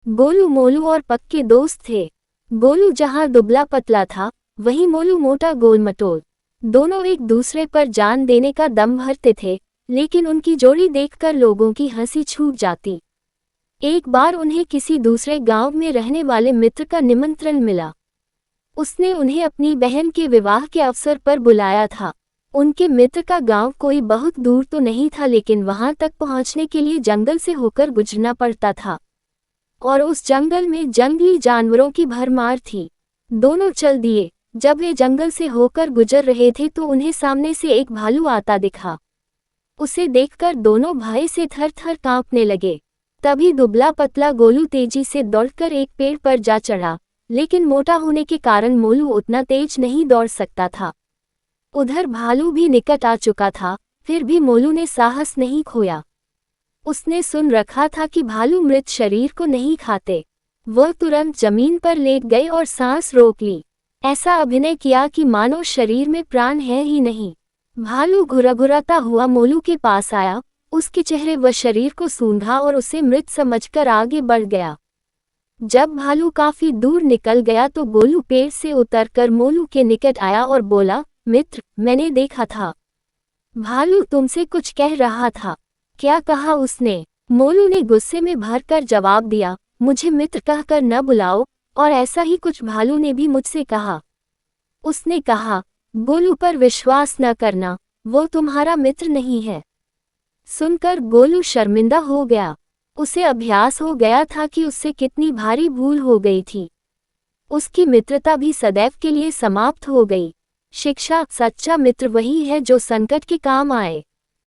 गोलू मोलू और पक्के दोस्त थे। गोलू जहाँ दुबला पतला था, वहीं मोलू मोटा गोल मटोल। दोनों एक दूसरे पर जान देने का दम भरते थे, लेकिन उनकी जोड़ी देखकर लोगों की हंसी छूट जाती। एक बार उन्हें किसी दूसरे गांव में रहने वाले मित्र का निमंत्रण मिला। उसने उन्हें अपनी बहन के विवाह के अवसर पर बुलाया था। उनके मित्र का गांव कोई बहुत दूर तो नहीं था, लेकिन वहां तक पहुंचने के लिए जंगल से होकर गुजरना पड़ता था, और उस जंगल में जंगली जानवरों की भरमार थी। दोनों चल दिए। जब वे जंगल से होकर गुजर रहे थे तो उन्हें सामने से एक भालू आता दिखा। उसे देखकर दोनों भय से थर-थर कांपने लगे। तभी दुबला पतला गोलू तेजी से दौड़कर एक पेड़ पर जा चढ़ा, लेकिन मोटा होने के कारण मोलू उतना तेज नहीं दौड़ सकता था। उधर भालू भी निकट आ चुका था, फिर भी मोलू ने साहस नहीं खोया। उसने सुन रखा था कि भालू मृत शरीर को नहीं खाते। वह तुरंत जमीन पर लेट गए और सांस रोक ली। ऐसा अभिनय किया कि मानो शरीर में प्राण है ही नहीं। भालू घुरघुराता हुआ मोलू के पास आया, उसके चेहरे व शरीर को सूंघा और उसे मृत समझकर आगे बढ़ गया। जब भालू काफी दूर निकल गया तो गोलू पेड़ से उतरकर मोलू के निकट आया और बोला, मित्र, मैंने देखा था। भालू तुमसे कुछ कह रहा था। क्या कहा उसने? मोलू ने गुस्से में भरकर जवाब दिया, मुझे मित्र कहकर न बुलाओ, और ऐसा ही कुछ भालू ने भी मुझसे कहा। उसने कहा, गोलू पर विश्वास न करना, वो तुम्हारा मित्र नहीं है। सुनकर गोलू शर्मिंदा हो गया। उसे अभ्यास हो गया था कि उससे कितनी भारी भूल हो गई थी। उसकी मित्रता भी सदैव के लिए समाप्त हो गई। शिक्षा: सच्चा मित्र वही है जो संकट के काम आए।